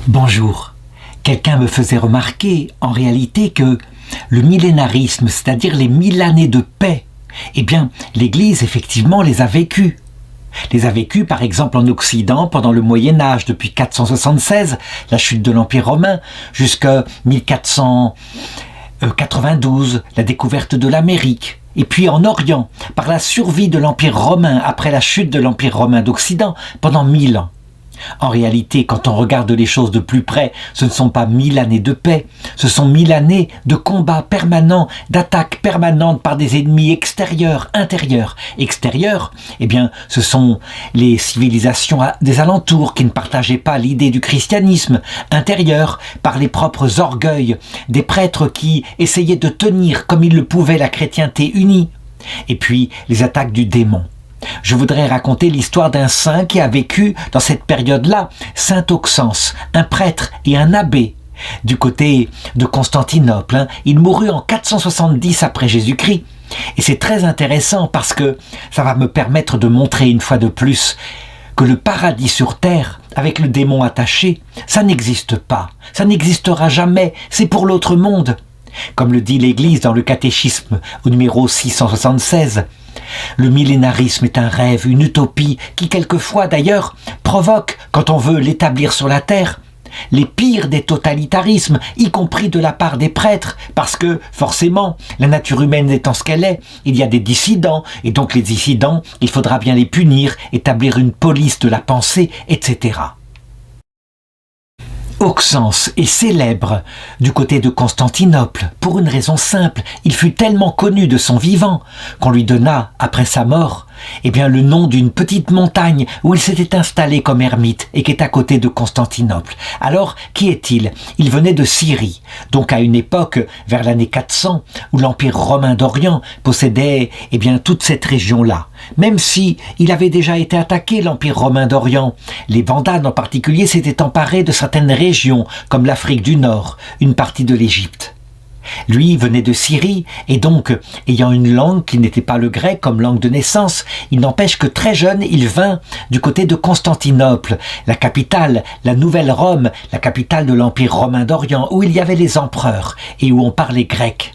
Bonjour. Quelqu'un me faisait remarquer en réalité que le millénarisme, c'est-à-dire les 1000 années de paix, eh bien, l'Église, effectivement, les a vécues. Les a vécues, par exemple, en Occident pendant le Moyen-Âge, depuis 476, la chute de l'Empire romain, jusqu'à 1492, la découverte de l'Amérique. Et puis en Orient, par la survie de l'Empire romain après la chute de l'Empire romain d'Occident pendant 1000 ans. En réalité, quand on regarde les choses de plus près, ce ne sont pas 1000 années de paix, ce sont 1000 années de combats permanents, d'attaques permanentes par des ennemis extérieurs, intérieurs. Extérieurs, eh bien, ce sont les civilisations des alentours qui ne partageaient pas l'idée du christianisme. Intérieurs, par les propres orgueils des prêtres qui essayaient de tenir comme ils le pouvaient la chrétienté unie. Et puis, les attaques du démon. Je voudrais raconter l'histoire d'un saint qui a vécu dans cette période-là, Saint Auxence, un prêtre et un abbé, du côté de Constantinople. Il mourut en 470 après Jésus-Christ. Et c'est très intéressant parce que ça va me permettre de montrer une fois de plus que le paradis sur terre, avec le démon attaché, ça n'existe pas, ça n'existera jamais, c'est pour l'autre monde. Comme le dit l'Église dans le catéchisme au numéro 676, le millénarisme est un rêve, une utopie qui quelquefois d'ailleurs provoque, quand on veut l'établir sur la terre, les pires des totalitarismes, y compris de la part des prêtres, parce que forcément, la nature humaine étant ce qu'elle est, il y a des dissidents, et donc les dissidents, il faudra bien les punir, établir une police de la pensée, etc. Auxence est célèbre du côté de Constantinople pour une raison simple, il fut tellement connu de son vivant qu'on lui donna, après sa mort, le nom d'une petite montagne où il s'était installé comme ermite et qui est à côté de Constantinople. Alors, qui est-il? Il venait de Syrie, donc à une époque, vers l'année 400, où l'Empire romain d'Orient possédait toute cette région-là. Même si il avait déjà été attaqué, l'Empire romain d'Orient, les Vandales en particulier s'étaient emparés de certaines régions, comme l'Afrique du Nord, une partie de l'Égypte. Lui venait de Syrie, et donc, ayant une langue qui n'était pas le grec comme langue de naissance, il n'empêche que très jeune, il vint du côté de Constantinople, la capitale, la nouvelle Rome, la capitale de l'Empire romain d'Orient, où il y avait les empereurs, et où on parlait grec.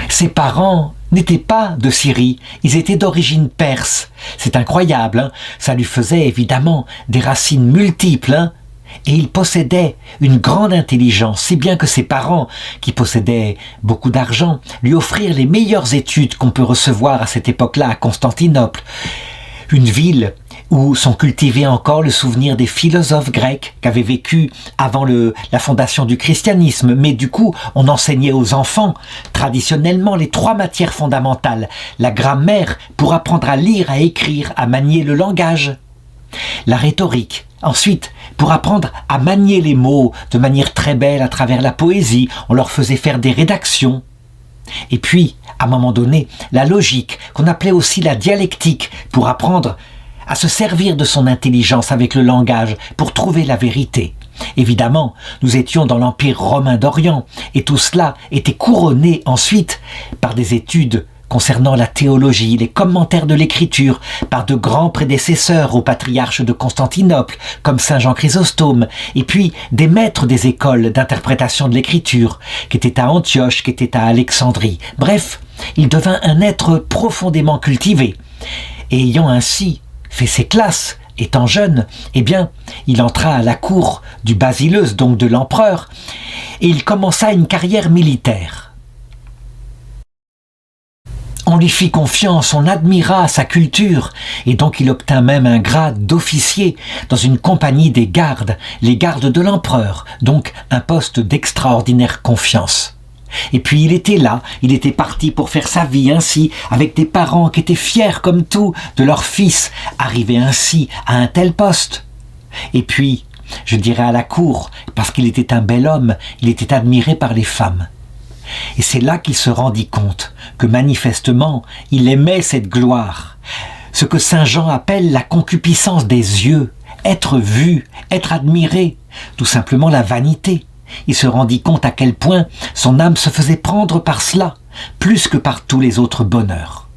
Ses parents n'étaient pas de Syrie, ils étaient d'origine perse. C'est incroyable, ça lui faisait évidemment des racines multiples, et il possédait une grande intelligence, si bien que ses parents, qui possédaient beaucoup d'argent, lui offrirent les meilleures études qu'on peut recevoir à cette époque-là à Constantinople, une ville où sont cultivés encore le souvenir des philosophes grecs qui avaient vécu avant la fondation du christianisme. Mais du coup, on enseignait aux enfants, traditionnellement, les 3 matières fondamentales. La grammaire, pour apprendre à lire, à écrire, à manier le langage. La rhétorique. Ensuite, pour apprendre à manier les mots de manière très belle à travers la poésie, on leur faisait faire des rédactions. Et puis, à un moment donné, la logique, qu'on appelait aussi la dialectique, pour apprendre à se servir de son intelligence avec le langage pour trouver la vérité. Évidemment, nous étions dans l'Empire romain d'Orient, et tout cela était couronné ensuite par des études concernant la théologie, les commentaires de l'écriture, par de grands prédécesseurs au patriarche de Constantinople, comme Saint Jean Chrysostome, et puis des maîtres des écoles d'interprétation de l'écriture, qui étaient à Antioche, qui étaient à Alexandrie. Bref, il devint un être profondément cultivé, et ayant ainsi fait ses classes, étant jeune, il entra à la cour du basileus, donc de l'empereur, et il commença une carrière militaire. On lui fit confiance, on admira sa culture, et donc il obtint même un grade d'officier dans une compagnie des gardes, les gardes de l'empereur, donc un poste d'extraordinaire confiance. Et puis il était là, il était parti pour faire sa vie ainsi, avec des parents qui étaient fiers comme tout de leur fils, arrivé ainsi à un tel poste. Et puis, je dirais à la cour, parce qu'il était un bel homme, il était admiré par les femmes. Et c'est là qu'il se rendit compte que manifestement, il aimait cette gloire. Ce que saint Jean appelle la concupiscence des yeux, être vu, être admiré, tout simplement la vanité. Il se rendit compte à quel point son âme se faisait prendre par cela, plus que par tous les autres bonheurs.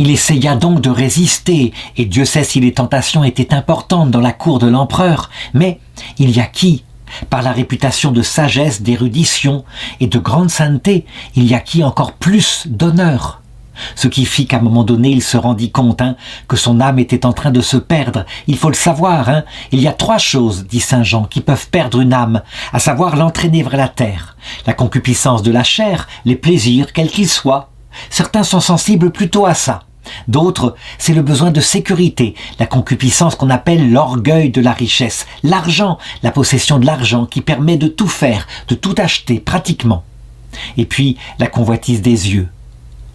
Il essaya donc de résister, et Dieu sait si les tentations étaient importantes dans la cour de l'empereur, mais il y a qui, par la réputation de sagesse, d'érudition et de grande sainteté, il y a qui encore plus d'honneur. Ce qui fit qu'à un moment donné, il se rendit compte que son âme était en train de se perdre. Il faut le savoir, il y a 3 choses, dit saint Jean, qui peuvent perdre une âme, à savoir l'entraîner vers la terre, la concupiscence de la chair, les plaisirs, quels qu'ils soient. Certains sont sensibles plutôt à ça. D'autres, c'est le besoin de sécurité, la concupiscence qu'on appelle l'orgueil de la richesse, l'argent, la possession de l'argent qui permet de tout faire, de tout acheter pratiquement. Et puis, la convoitise des yeux.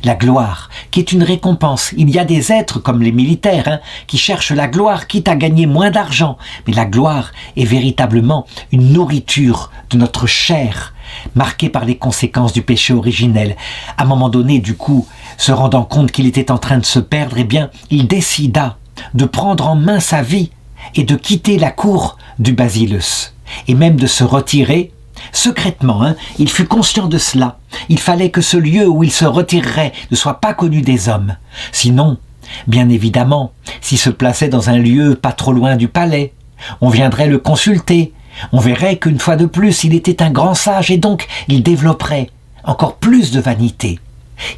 La gloire, qui est une récompense. Il y a des êtres, comme les militaires, qui cherchent la gloire, quitte à gagner moins d'argent. Mais la gloire est véritablement une nourriture de notre chair, marquée par les conséquences du péché originel. À un moment donné, du coup, se rendant compte qu'il était en train de se perdre, il décida de prendre en main sa vie et de quitter la cour du Basileus, et même de se retirer secrètement. Il fut conscient de cela. Il fallait que ce lieu où il se retirerait ne soit pas connu des hommes. Sinon, bien évidemment, s'il se plaçait dans un lieu pas trop loin du palais, on viendrait le consulter. On verrait qu'une fois de plus, il était un grand sage et donc il développerait encore plus de vanité.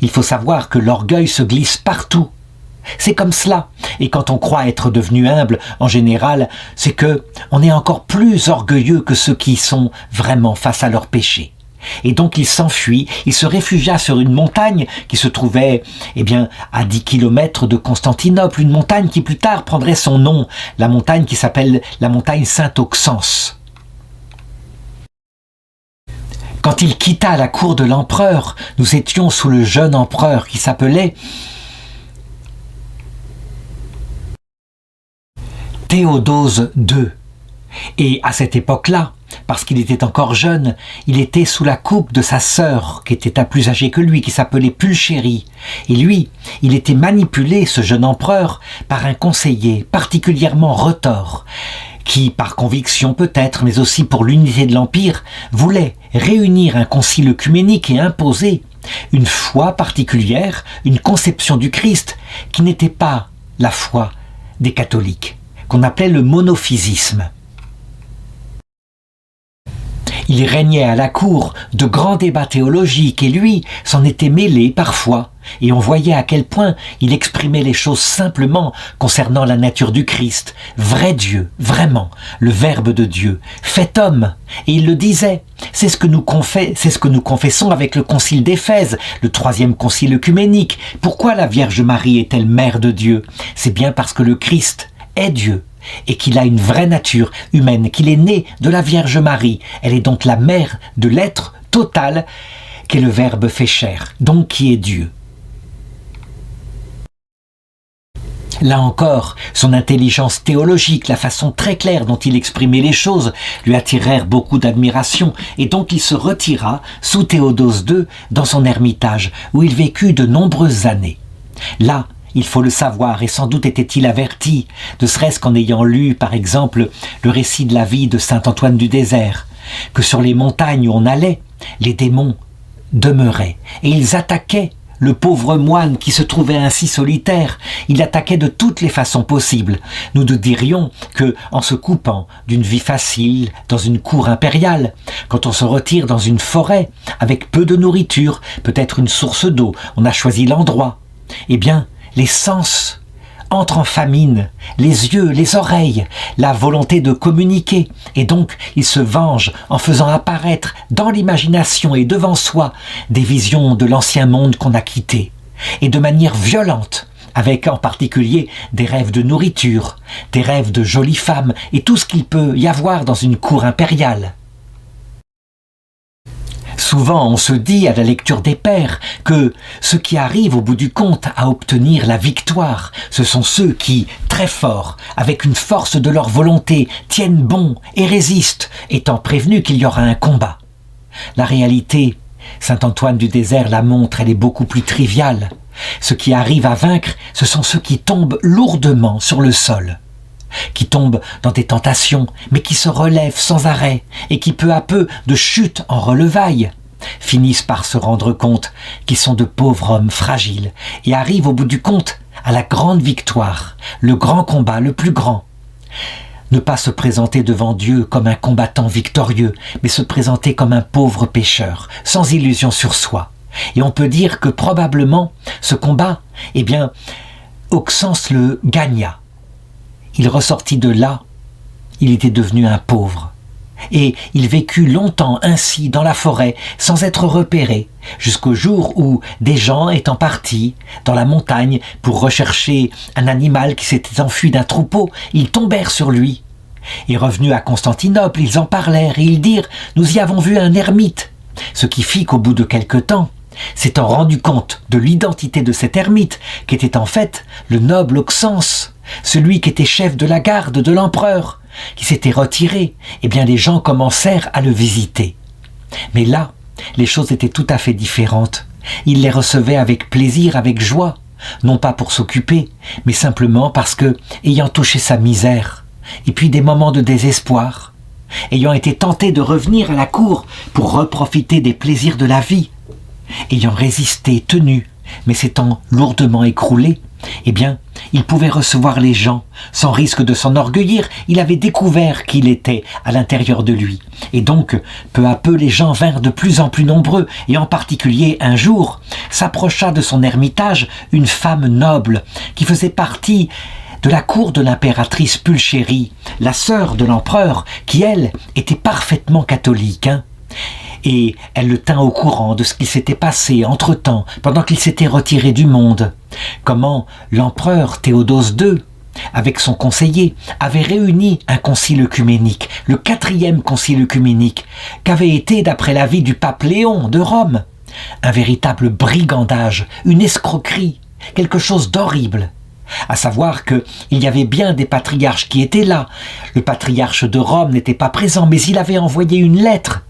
Il faut savoir que l'orgueil se glisse partout. C'est comme cela. Et quand on croit être devenu humble, en général, c'est que on est encore plus orgueilleux que ceux qui sont vraiment face à leur péché. Et donc il s'enfuit, il se réfugia sur une montagne qui se trouvait à 10 kilomètres de Constantinople, une montagne qui plus tard prendrait son nom, la montagne qui s'appelle la montagne Saint-Auxence. Quand il quitta la cour de l'empereur, nous étions sous le jeune empereur qui s'appelait Théodose II. Et à cette époque-là, parce qu'il était encore jeune, il était sous la coupe de sa sœur, qui était un plus âgée que lui, qui s'appelait Pulchérie. Et lui, il était manipulé, ce jeune empereur, par un conseiller particulièrement retors, qui, par conviction peut-être, mais aussi pour l'unité de l'Empire, voulait réunir un concile œcuménique et imposer une foi particulière, une conception du Christ, qui n'était pas la foi des catholiques, qu'on appelait le monophysisme. Il régnait à la cour de grands débats théologiques et lui s'en était mêlé parfois, et on voyait à quel point il exprimait les choses simplement concernant la nature du Christ, vrai Dieu, vraiment, le Verbe de Dieu, fait homme, et il le disait. C'est ce que nous confessons avec le concile d'Éphèse, le 3e concile œcuménique. Pourquoi la Vierge Marie est-elle mère de Dieu? C'est bien parce que le Christ est Dieu, et qu'il a une vraie nature humaine, qu'il est né de la Vierge Marie. Elle est donc la mère de l'être total qu'est le Verbe fait chair, donc qui est Dieu. Là encore, son intelligence théologique, la façon très claire dont il exprimait les choses, lui attirèrent beaucoup d'admiration, et donc il se retira sous Théodose II dans son ermitage, où il vécut de nombreuses années. Là, il faut le savoir, et sans doute était-il averti, ne serait-ce qu'en ayant lu, par exemple, le récit de la vie de saint Antoine du Désert, que sur les montagnes où on allait, les démons demeuraient, et ils attaquaient le pauvre moine qui se trouvait ainsi solitaire. Il attaquait de toutes les façons possibles. Nous nous dirions que, en se coupant d'une vie facile dans une cour impériale, quand on se retire dans une forêt avec peu de nourriture, peut-être une source d'eau, on a choisi l'endroit, les sens entrent en famine, les yeux, les oreilles, la volonté de communiquer, et donc il se venge en faisant apparaître dans l'imagination et devant soi des visions de l'ancien monde qu'on a quitté, et de manière violente, avec en particulier des rêves de nourriture, des rêves de jolies femmes, et tout ce qu'il peut y avoir dans une cour impériale. Souvent, on se dit à la lecture des pères que ceux qui arrivent au bout du compte à obtenir la victoire, ce sont ceux qui, très forts, avec une force de leur volonté, tiennent bon et résistent, étant prévenus qu'il y aura un combat. La réalité, saint Antoine du Désert la montre, elle est beaucoup plus triviale. Ceux qui arrivent à vaincre, ce sont ceux qui tombent lourdement sur le sol, qui tombent dans des tentations, mais qui se relèvent sans arrêt, et qui peu à peu, de chute en relevailles, finissent par se rendre compte qu'ils sont de pauvres hommes fragiles et arrivent au bout du compte à la grande victoire, le grand combat, le plus grand. Ne pas se présenter devant Dieu comme un combattant victorieux, mais se présenter comme un pauvre pécheur, sans illusion sur soi. Et on peut dire que probablement ce combat, eh bien, Auxence le gagna. Il ressortit de là, il était devenu un pauvre. Et il vécut longtemps ainsi dans la forêt sans être repéré, jusqu'au jour où des gens étant partis dans la montagne pour rechercher un animal qui s'était enfui d'un troupeau, ils tombèrent sur lui. Et revenus à Constantinople, ils en parlèrent et ils dirent « Nous y avons vu un ermite », ce qui fit qu'au bout de quelque temps, s'étant rendu compte de l'identité de cet ermite, qui était en fait le noble Auxence, celui qui était chef de la garde de l'empereur, qui s'était retiré, eh bien les gens commencèrent à le visiter. Mais là, les choses étaient tout à fait différentes. Il les recevait avec plaisir, avec joie, non pas pour s'occuper, mais simplement parce que, ayant touché sa misère, et puis des moments de désespoir, ayant été tenté de revenir à la cour pour reprofiter des plaisirs de la vie, ayant résisté, tenu, mais s'étant lourdement écroulé, eh bien, il pouvait recevoir les gens sans risque de s'enorgueillir. Il avait découvert qui il était à l'intérieur de lui. Et donc, peu à peu, les gens vinrent de plus en plus nombreux. Et en particulier, un jour, s'approcha de son ermitage une femme noble qui faisait partie de la cour de l'impératrice Pulchérie, la sœur de l'empereur, qui, elle, était parfaitement catholique, Et elle le tint au courant de ce qui s'était passé entre-temps, pendant qu'il s'était retiré du monde. Comment l'empereur Théodose II, avec son conseiller, avait réuni un concile œcuménique, le 4e concile œcuménique, qu'avait été, d'après l'avis du pape Léon de Rome, un véritable brigandage, une escroquerie, quelque chose d'horrible. À savoir qu'il y avait bien des patriarches qui étaient là. Le patriarche de Rome n'était pas présent, mais il avait envoyé une lettre.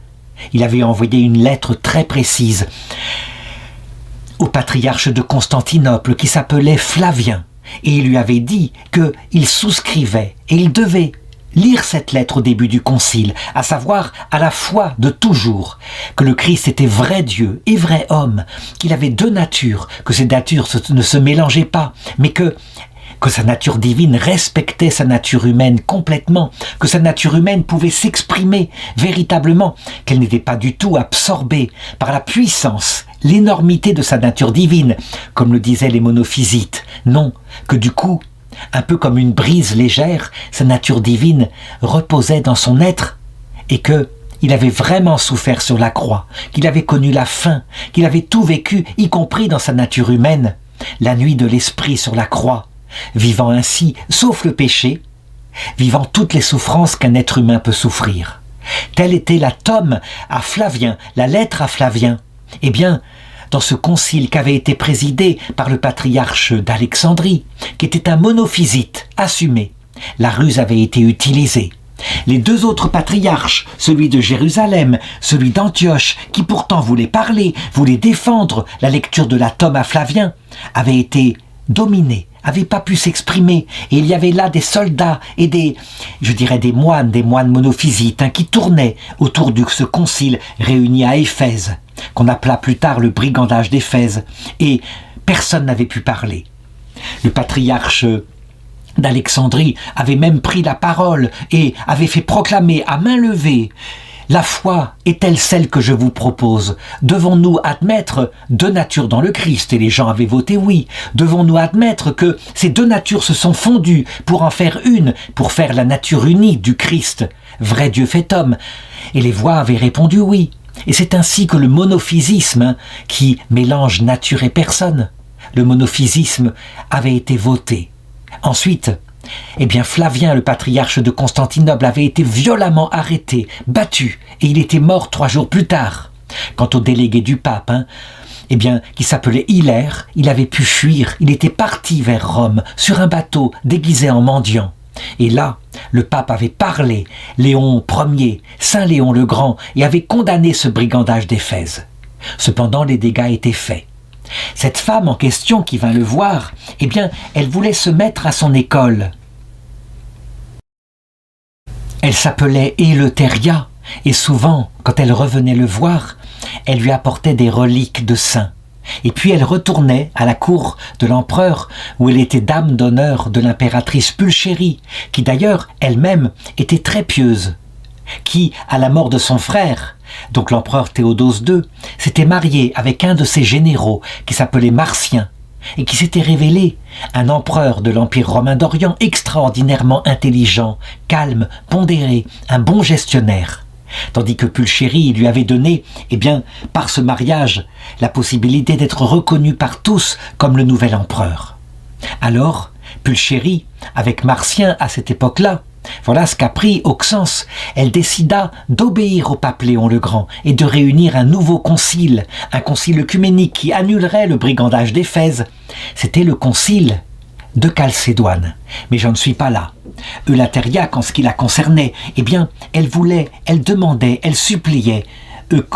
Il avait envoyé une lettre très précise au patriarche de Constantinople qui s'appelait Flavien. Et il lui avait dit qu'il souscrivait et il devait lire cette lettre au début du concile, à savoir à la foi de toujours, que le Christ était vrai Dieu et vrai homme, qu'il avait deux natures, que ces natures ne se mélangeaient pas, mais que sa nature divine respectait sa nature humaine complètement, que sa nature humaine pouvait s'exprimer véritablement, qu'elle n'était pas du tout absorbée par la puissance, l'énormité de sa nature divine, comme le disaient les monophysites. Non, que du coup, un peu comme une brise légère, sa nature divine reposait dans son être, et qu'il avait vraiment souffert sur la croix, qu'il avait connu la faim, qu'il avait tout vécu, y compris dans sa nature humaine, la nuit de l'esprit sur la croix, vivant ainsi, sauf le péché, vivant toutes les souffrances qu'un être humain peut souffrir. Telle était la tome à Flavien, la lettre à Flavien. Eh bien, dans ce concile qui avait été présidé par le patriarche d'Alexandrie, qui était un monophysite assumé, la ruse avait été utilisée. Les deux autres patriarches, celui de Jérusalem, celui d'Antioche, qui pourtant voulait parler, voulait défendre la lecture de la tome à Flavien, avaient été dominés, n'avaient pas pu s'exprimer, et il y avait là des soldats et des moines monophysites qui tournaient autour de ce concile réuni à Éphèse, qu'on appela plus tard le brigandage d'Éphèse, et personne n'avait pu parler. Le patriarche d'Alexandrie avait même pris la parole et avait fait proclamer à main levée: la foi est-elle celle que je vous propose? Devons-nous admettre deux natures dans le Christ? Et les gens avaient voté oui. Devons-nous admettre que ces deux natures se sont fondues pour en faire une, pour faire la nature unique du Christ, vrai Dieu fait homme? Et les voix avaient répondu oui. Et c'est ainsi que le monophysisme, qui mélange nature et personne, le monophysisme avait été voté. Ensuite, eh bien Flavien, le patriarche de Constantinople, avait été violemment arrêté, battu, et il était mort 3 jours plus tard. Quant au délégué du pape, eh bien, qui s'appelait Hilaire, il avait pu fuir, il était parti vers Rome, sur un bateau, déguisé en mendiant. Et là, le pape avait parlé, Léon Ier, Saint Léon le Grand, et avait condamné ce brigandage d'Éphèse. Cependant, les dégâts étaient faits. Cette femme en question qui vint le voir, eh bien, elle voulait se mettre à son école. Elle s'appelait Éleuthéria, et souvent, quand elle revenait le voir, elle lui apportait des reliques de saints. Et puis elle retournait à la cour de l'empereur où elle était dame d'honneur de l'impératrice Pulchérie, qui d'ailleurs elle-même était très pieuse, qui, à la mort de son frère, donc l'empereur Théodose II, s'était mariée avec un de ses généraux qui s'appelait Marcien et qui s'était révélé un empereur de l'Empire romain d'Orient extraordinairement intelligent, calme, pondéré, un bon gestionnaire. Tandis que Pulchérie lui avait donné, par ce mariage, la possibilité d'être reconnu par tous comme le nouvel empereur. Alors, Pulchérie, avec Marcien à cette époque-là, voilà ce qu'apprit Auxence. Elle décida d'obéir au pape Léon le Grand et de réunir un nouveau concile, un concile œcuménique qui annulerait le brigandage d'Éphèse. C'était le concile de Chalcédoine. Mais je ne suis pas là. Eulatériaque, en ce qui la concernait, elle demandait, elle suppliait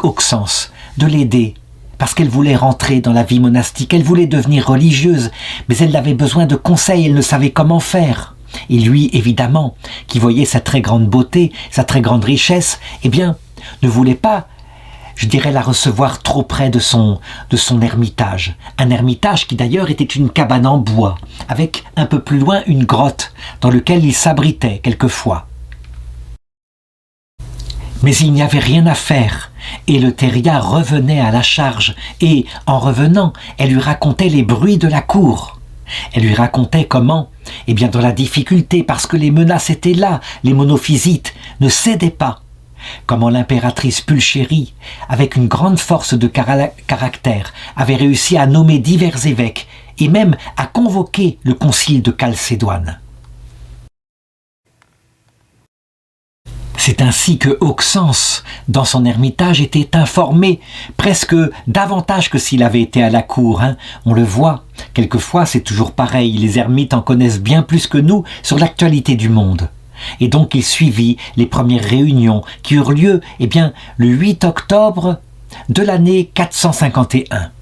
Auxence de l'aider, parce qu'elle voulait rentrer dans la vie monastique, elle voulait devenir religieuse, mais elle avait besoin de conseils, elle ne savait comment faire. Et lui, évidemment, qui voyait sa très grande beauté, sa très grande richesse, ne voulait pas, la recevoir trop près de son ermitage. Un ermitage qui d'ailleurs était une cabane en bois, avec un peu plus loin une grotte, dans laquelle il s'abritait quelquefois. Mais il n'y avait rien à faire, et Eleutéria revenait à la charge, et, en revenant, elle lui racontait les bruits de la cour. Elle lui racontait comment, dans la difficulté, parce que les menaces étaient là, les monophysites ne cédaient pas. Comment l'impératrice Pulchérie, avec une grande force de caractère, avait réussi à nommer divers évêques et même à convoquer le concile de Chalcédoine. C'est ainsi que Auxence, dans son ermitage, était informé presque davantage que s'il avait été à la cour. On le voit, quelquefois c'est toujours pareil, les ermites en connaissent bien plus que nous sur l'actualité du monde. Et donc il suivit les premières réunions qui eurent lieu le 8 octobre de l'année 451.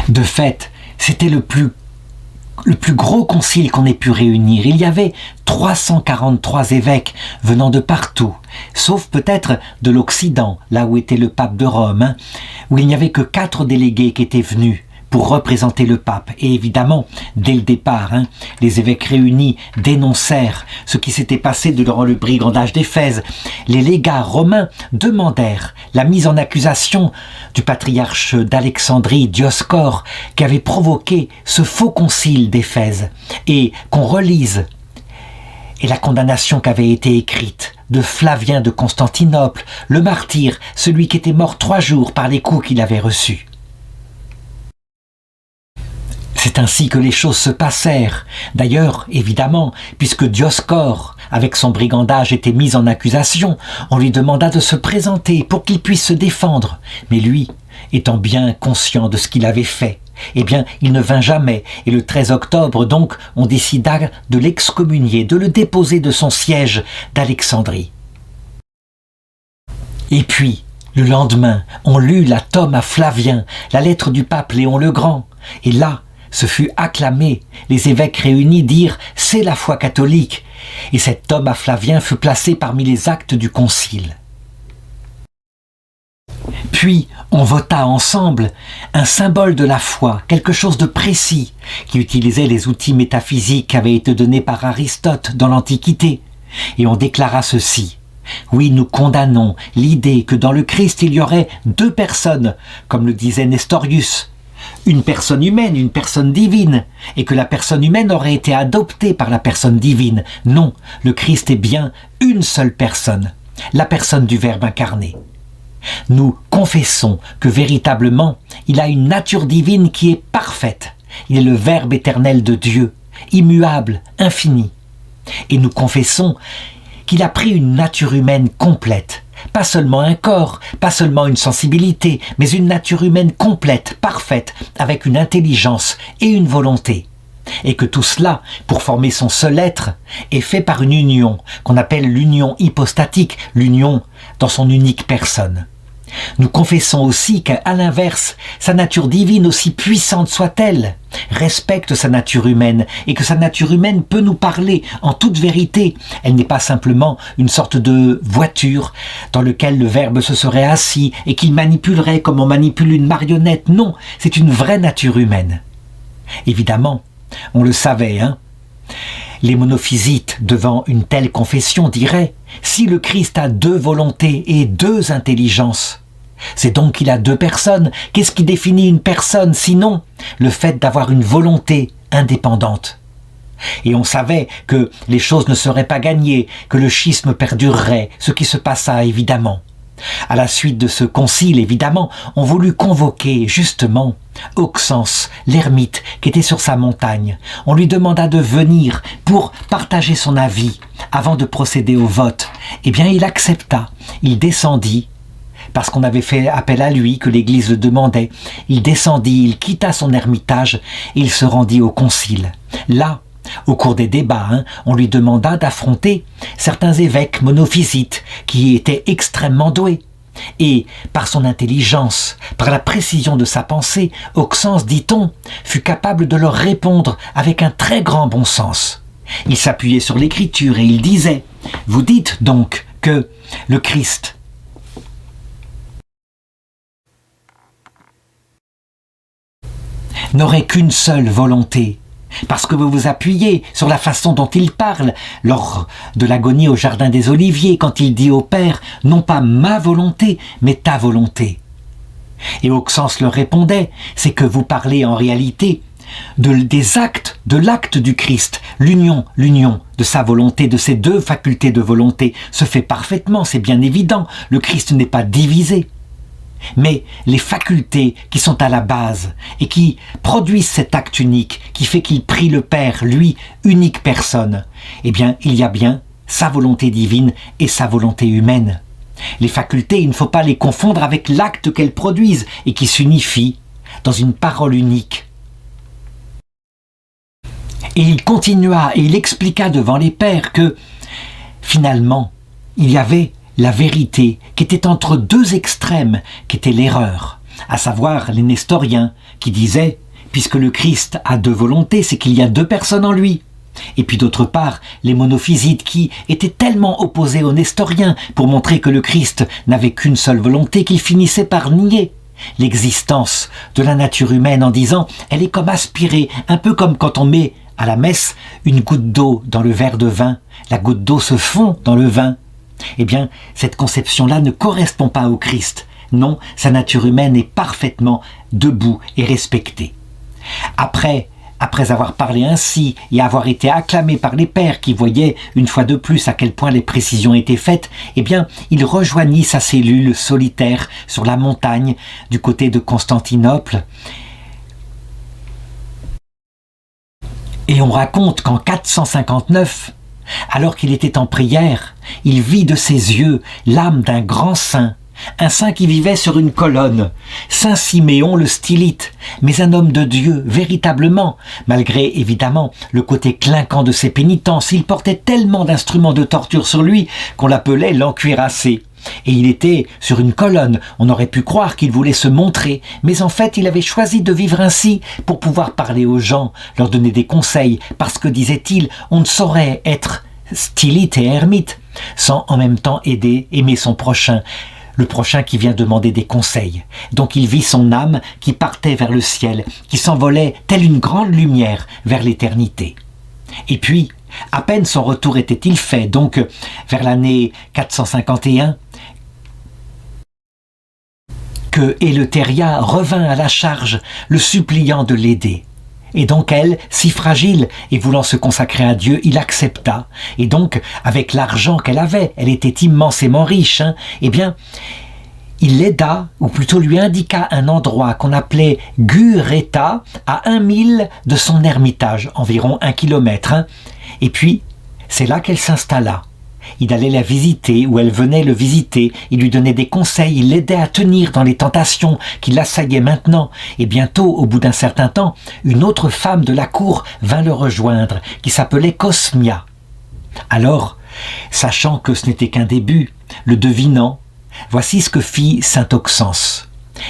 De fait, c'était le plus gros concile qu'on ait pu réunir. Il y avait 343 évêques venant de partout, sauf peut-être de l'Occident, là où était le pape de Rome, où il n'y avait que 4 délégués qui étaient venus pour représenter le pape. Et évidemment, dès le départ, les évêques réunis dénoncèrent ce qui s'était passé durant le brigandage d'Éphèse. Les légats romains demandèrent la mise en accusation du patriarche d'Alexandrie, Dioscore, qui avait provoqué ce faux concile d'Éphèse, et qu'on relise et la condamnation qui avait été écrite de Flavien de Constantinople, le martyr, celui qui était mort 3 jours par les coups qu'il avait reçus. C'est ainsi que les choses se passèrent. D'ailleurs, évidemment, puisque Dioscore, avec son brigandage, était mis en accusation, on lui demanda de se présenter pour qu'il puisse se défendre. Mais lui, étant bien conscient de ce qu'il avait fait, il ne vint jamais. Et le 13 octobre, donc, on décida de l'excommunier, de le déposer de son siège d'Alexandrie. Et puis, le lendemain, on lut la tome à Flavien, la lettre du pape Léon le Grand. Et là, ce fut acclamé. Les évêques réunis dirent « c'est la foi catholique » et cet tome à Flavien fut placé parmi les actes du concile. Puis, on vota ensemble un symbole de la foi, quelque chose de précis, qui utilisait les outils métaphysiques qui avaient été donnés par Aristote dans l'Antiquité. Et on déclara ceci. Oui, nous condamnons l'idée que dans le Christ il y aurait 2 personnes, comme le disait Nestorius, une personne humaine, une personne divine, et que la personne humaine aurait été adoptée par la personne divine. Non, le Christ est bien une seule personne, la personne du Verbe incarné. Nous confessons que véritablement, il a une nature divine qui est parfaite. Il est le Verbe éternel de Dieu, immuable, infini. Et nous confessons qu'il a pris une nature humaine complète. Pas seulement un corps, pas seulement une sensibilité, mais une nature humaine complète, parfaite, avec une intelligence et une volonté. Et que tout cela, pour former son seul être, est fait par une union, qu'on appelle l'union hypostatique, l'union dans son unique personne. Nous confessons aussi qu'à l'inverse, sa nature divine, aussi puissante soit-elle, respecte sa nature humaine et que sa nature humaine peut nous parler en toute vérité. Elle n'est pas simplement une sorte de voiture dans laquelle le Verbe se serait assis et qu'il manipulerait comme on manipule une marionnette. Non, c'est une vraie nature humaine. Évidemment, on le savait, hein. Les monophysites, devant une telle confession, diraient « Si le Christ a deux volontés et deux intelligences, c'est donc qu'il a deux personnes. Qu'est-ce qui définit une personne, sinon le fait d'avoir une volonté indépendante ?» Et on savait que les choses ne seraient pas gagnées, que le schisme perdurerait, ce qui se passa évidemment. À la suite de ce concile, évidemment, on voulut convoquer justement Auxence, l'ermite qui était sur sa montagne. On lui demanda de venir pour partager son avis avant de procéder au vote. Eh bien, il accepta, il descendit, parce qu'on avait fait appel à lui, que l'Église le demandait. Il descendit, il quitta son ermitage et il se rendit au concile. Là, au cours des débats, on lui demanda d'affronter certains évêques monophysites qui étaient extrêmement doués. Et par son intelligence, par la précision de sa pensée, Auxence, dit-on, fut capable de leur répondre avec un très grand bon sens. Il s'appuyait sur l'Écriture et il disait « Vous dites donc que le Christ n'aurait qu'une seule volonté, parce que vous vous appuyez sur la façon dont il parle lors de l'agonie au Jardin des Oliviers, quand il dit au Père « Non pas ma volonté, mais ta volonté ». Et Auxence leur répondait « C'est que vous parlez en réalité des actes, de l'acte du Christ. L'union de sa volonté, de ses deux facultés de volonté se fait parfaitement, c'est bien évident. Le Christ n'est pas divisé. Mais les facultés qui sont à la base et qui produisent cet acte unique, qui fait qu'il prie le Père, lui, unique personne, eh bien, il y a bien sa volonté divine et sa volonté humaine. Les facultés, il ne faut pas les confondre avec l'acte qu'elles produisent et qui s'unifient dans une parole unique. Et il continua et il expliqua devant les pères que, finalement, il y avait la vérité qui était entre deux extrêmes, qui était l'erreur, à savoir les nestoriens qui disaient « puisque le Christ a deux volontés, c'est qu'il y a deux personnes en lui ». Et puis d'autre part, les monophysites qui étaient tellement opposés aux nestoriens pour montrer que le Christ n'avait qu'une seule volonté qu'ils finissaient par nier l'existence de la nature humaine en disant « elle est comme aspirée, un peu comme quand on met à la messe une goutte d'eau dans le verre de vin, la goutte d'eau se fond dans le vin ». Eh bien, cette conception-là ne correspond pas au Christ. Non, sa nature humaine est parfaitement debout et respectée. Après avoir parlé ainsi et avoir été acclamé par les pères qui voyaient une fois de plus à quel point les précisions étaient faites, eh bien, il rejoignit sa cellule solitaire sur la montagne du côté de Constantinople. Et on raconte qu'en 459, alors qu'il était en prière, il vit de ses yeux l'âme d'un grand saint, un saint qui vivait sur une colonne, saint Siméon le Stylite, mais un homme de Dieu, véritablement, malgré évidemment le côté clinquant de ses pénitences. Il portait tellement d'instruments de torture sur lui qu'on l'appelait l'encuirassé. Et il était sur une colonne, on aurait pu croire qu'il voulait se montrer, mais en fait il avait choisi de vivre ainsi pour pouvoir parler aux gens, leur donner des conseils, parce que, disait-il, on ne saurait être stylite et ermite sans en même temps aimer son prochain, le prochain qui vient demander des conseils. Donc il vit son âme qui partait vers le ciel, qui s'envolait telle une grande lumière vers l'éternité. Et puis, à peine son retour était-il fait, donc vers l'année 451, que Éleutéria revint à la charge, le suppliant de l'aider. Et donc elle, si fragile et voulant se consacrer à Dieu, il accepta. Et donc, avec l'argent qu'elle avait, elle était immensément riche, eh bien, il l'aida, ou plutôt lui indiqua un endroit qu'on appelait Gureta, à 1 mille de son ermitage, environ 1 kilomètre. Et puis, c'est là qu'elle s'installa. Il allait la visiter, ou elle venait le visiter, il lui donnait des conseils, il l'aidait à tenir dans les tentations qui l'assaillaient maintenant. Et bientôt, au bout d'un certain temps, une autre femme de la cour vint le rejoindre, qui s'appelait Cosmia. Alors, sachant que ce n'était qu'un début, le devinant, Voici ce que fit saint Auxence.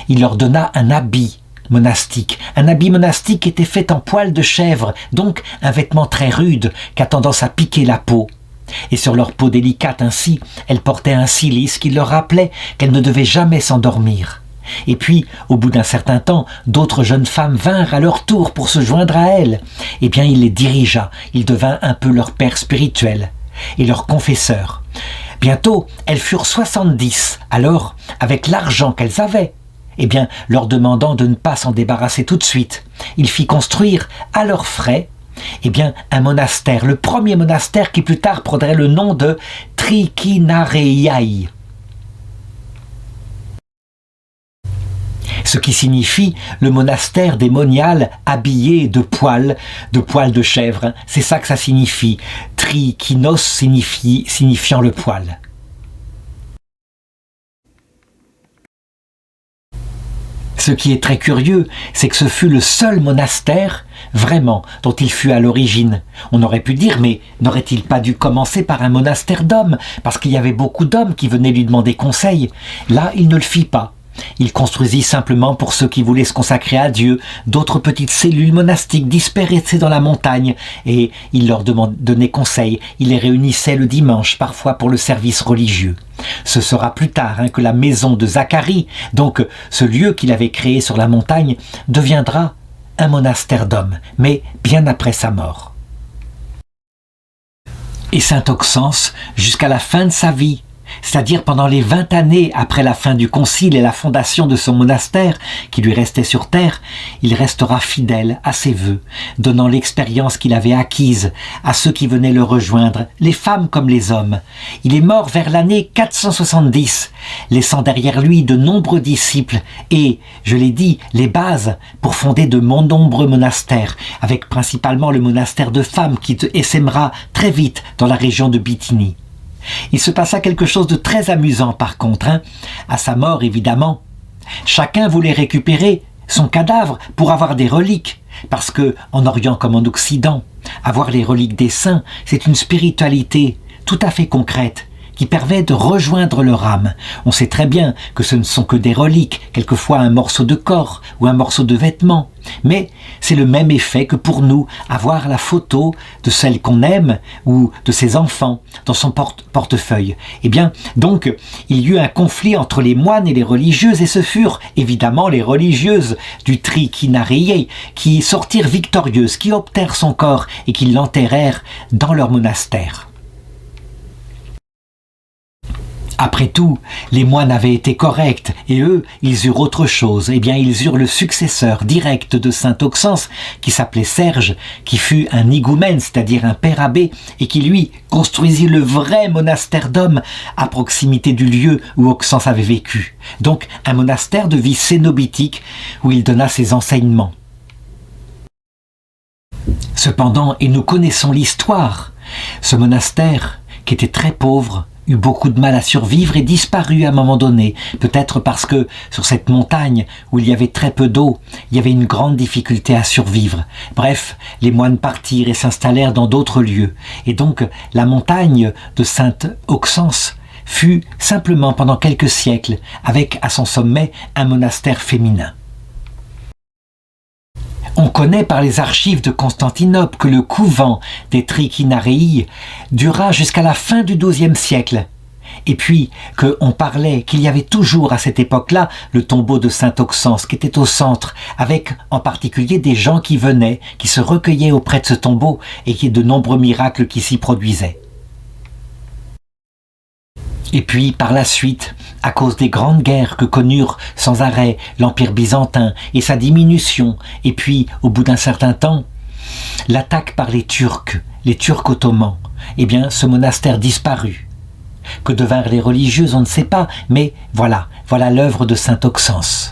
Il leur donna un habit monastique. Un habit monastique était fait en poil de chèvre, donc un vêtement très rude qui a tendance à piquer la peau. Et sur leur peau délicate ainsi, elles portaient un cilice qui leur rappelait qu'elles ne devaient jamais s'endormir. Et puis, au bout d'un certain temps, d'autres jeunes femmes vinrent à leur tour pour se joindre à elles. Eh bien, il les dirigea, il devint un peu leur père spirituel et leur confesseur. Bientôt, elles furent 70, alors, avec l'argent qu'elles avaient, eh bien, leur demandant de ne pas s'en débarrasser tout de suite, il fit construire, à leurs frais, eh bien, un monastère, le premier monastère qui plus tard prendrait le nom de Trikinareyai. Ce qui signifie le monastère des moniales habillés de poils de chèvre. C'est ça que ça signifie. Trikinos signifiant le poil. Ce qui est très curieux, c'est que ce fut le seul monastère, vraiment, dont il fut à l'origine. On aurait pu dire, mais n'aurait-il pas dû commencer par un monastère d'hommes, parce qu'il y avait beaucoup d'hommes qui venaient lui demander conseil. Là, il ne le fit pas. Il construisit simplement pour ceux qui voulaient se consacrer à Dieu d'autres petites cellules monastiques dispersées dans la montagne, et il leur donnait conseil. Il les réunissait le dimanche, parfois pour le service religieux. Ce sera plus tard que la maison de Zacharie, donc ce lieu qu'il avait créé sur la montagne, deviendra un monastère d'hommes, mais bien après sa mort. Et saint Auxence, jusqu'à la fin de sa vie, c'est-à-dire pendant les 20 années après la fin du concile et la fondation de son monastère qui lui restait sur terre, il restera fidèle à ses vœux, donnant l'expérience qu'il avait acquise à ceux qui venaient le rejoindre, les femmes comme les hommes. Il est mort vers l'année 470, laissant derrière lui de nombreux disciples et, je l'ai dit, les bases pour fonder de nombreux monastères, avec principalement le monastère de femmes qui essaimera très vite dans la région de Bithynie. Il se passa quelque chose de très amusant par contre. À sa mort, évidemment, chacun voulait récupérer son cadavre pour avoir des reliques, parce que, en Orient comme en Occident, avoir les reliques des saints, c'est une spiritualité tout à fait concrète, qui permet de rejoindre leur âme. On sait très bien que ce ne sont que des reliques, quelquefois un morceau de corps ou un morceau de vêtement, mais c'est le même effet que pour nous, avoir la photo de celle qu'on aime ou de ses enfants dans son portefeuille. Eh bien, donc, il y eut un conflit entre les moines et les religieuses, et ce furent évidemment les religieuses du Trikinareyai qui sortirent victorieuses, qui obtinrent son corps et qui l'enterrèrent dans leur monastère. Après tout, les moines avaient été corrects, et eux, ils eurent autre chose. Eh bien, ils eurent le successeur direct de saint Auxence, qui s'appelait Serge, qui fut un higoumène, c'est-à-dire un père abbé, et qui, lui, construisit le vrai monastère d'hommes à proximité du lieu où Auxence avait vécu. Donc, un monastère de vie cénobitique, où il donna ses enseignements. Cependant, et nous connaissons l'histoire, ce monastère, qui était très pauvre, eut beaucoup de mal à survivre et disparut à un moment donné, peut-être parce que sur cette montagne où il y avait très peu d'eau, il y avait une grande difficulté à survivre. Bref, les moines partirent et s'installèrent dans d'autres lieux, et donc la montagne de saint Auxence fut simplement pendant quelques siècles, avec à son sommet un monastère féminin. On connaît par les archives de Constantinople que le couvent des Trikinareyai dura jusqu'à la fin du XIIe siècle. Et puis qu'on parlait qu'il y avait toujours à cette époque-là le tombeau de saint Auxence qui était au centre, avec en particulier des gens qui venaient, qui se recueillaient auprès de ce tombeau et qui de nombreux miracles qui s'y produisaient. Et puis, par la suite, à cause des grandes guerres que connurent sans arrêt l'Empire byzantin et sa diminution, et puis, au bout d'un certain temps, l'attaque par les Turcs ottomans, eh bien, ce monastère disparut. Que devinrent les religieuses, on ne sait pas, mais voilà l'œuvre de saint Auxence.